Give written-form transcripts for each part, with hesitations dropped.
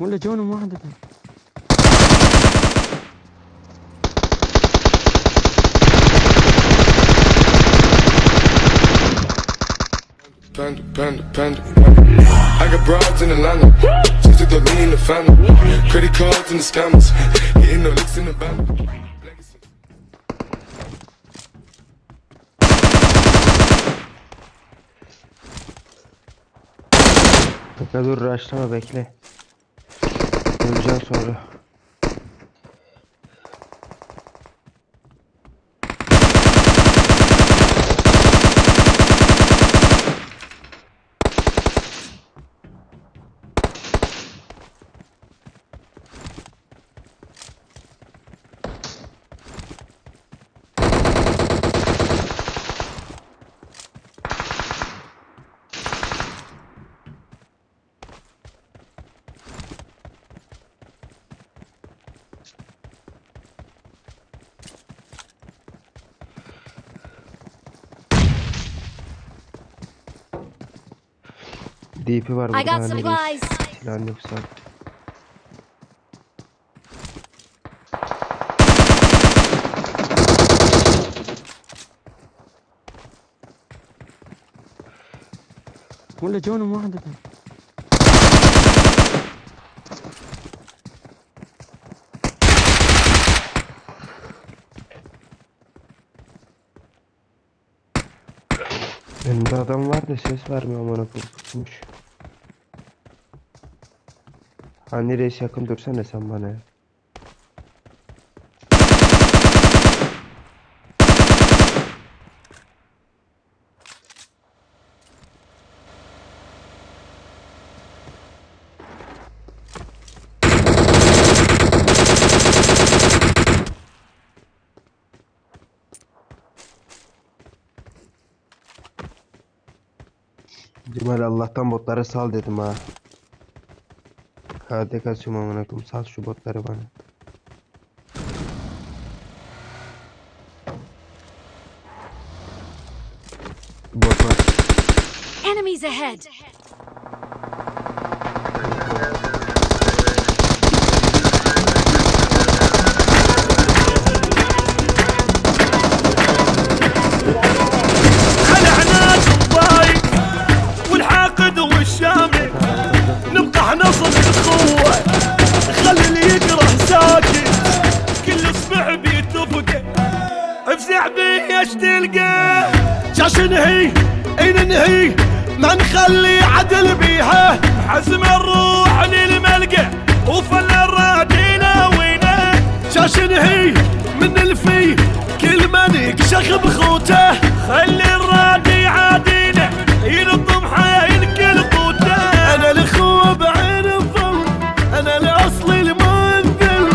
ولا جونهم واحدة. Panda. I got broads in Atlanta, just to throw me in the family. Credit cards and the scammers, getting no licks in the band. Bekle dur, açlama, bekle. Öleceğim sonra. DP var burada. I got supplies. Silahın yoksa. ولا جونهم واحدة. Önümde adam var da ses vermiyor, amına koymuş. Hani reis, yakın dursana sen bana ya. Cemal, Allah'tan botları sal dedim ha. KD kasıyorum amına koyayım, sal şu botları bana. Bot var. Enemies ahead. على عناد الضايق والحاقد والشامي نبقى نصل القوة، خلي اللي يكره ساكت كل اصبع بيتفقه، افزع بيه ايش تلقى، جاش نهي اي ننهي ما نخلي عدل بيها، حزم الروح للملقى وفل الرادينا وينه، جاش نهي من الفي كل من شخ بخوته، خلي الرادي عادينا ينظم حاين كل قوته، انا الاخوه بعين الظل، انا الاصل المنذل،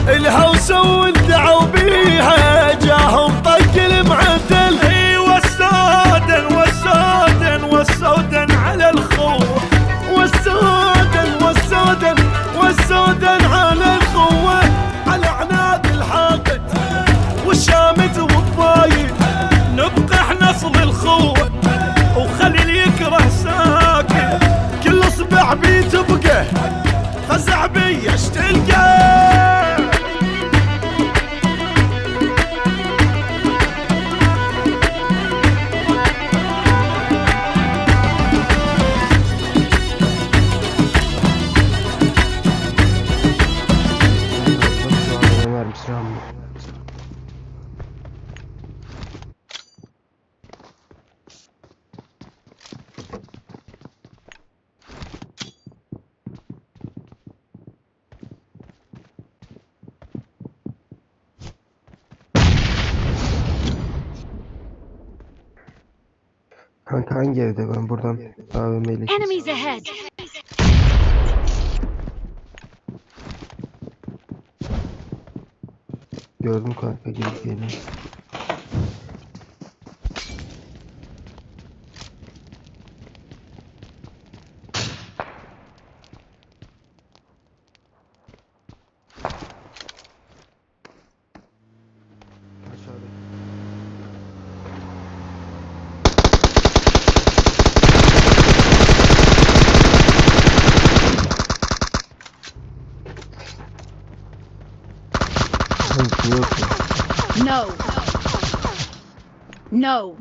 الهوسه وندعوا بيها جاهم طق المعدل، اي والسودن والسودن والسودن على الخوه، والسودن والسودن والسودن على الخوه، على عناد الحاقد والشامت والضايق، نبقى احنا اصل الخوه وخلي اللي يكره ساكت، كل اصبع بيتبقى فزع بي ايش تلقى. Kanka hangi evde, ben buradan AVM'yle Enemies ahead. gördüm kanka, gidip geliyorum. yok ya. No. No.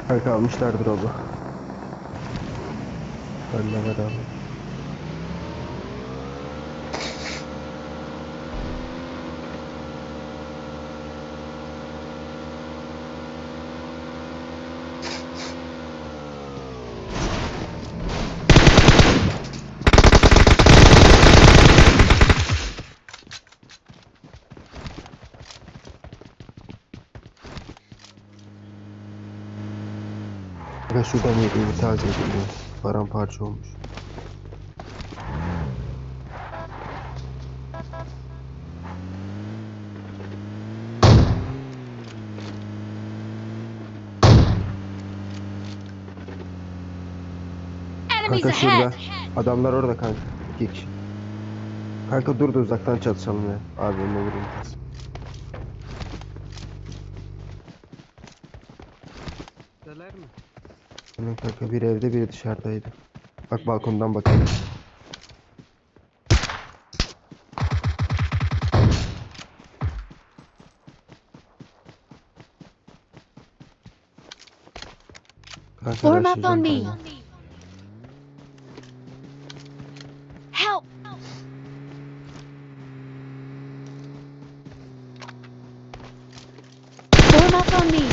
Kanka almışlardır oğlum. Benle beraber. Kanka şuradan yediğimi taze edeyim. Paramparça olmuş. Enemies Kanka şurada. ahead. Adamlar orada kanka. 2 kişi. Kanka dur da uzaktan çatışalım ya. Abi ne olur imkansız. Deler mi? Benim kanka biri evde biri dışarıdaydı. Bak balkondan bakayım. Kanka Form up on rushlayacağım me. kanka. Help. Form up on me.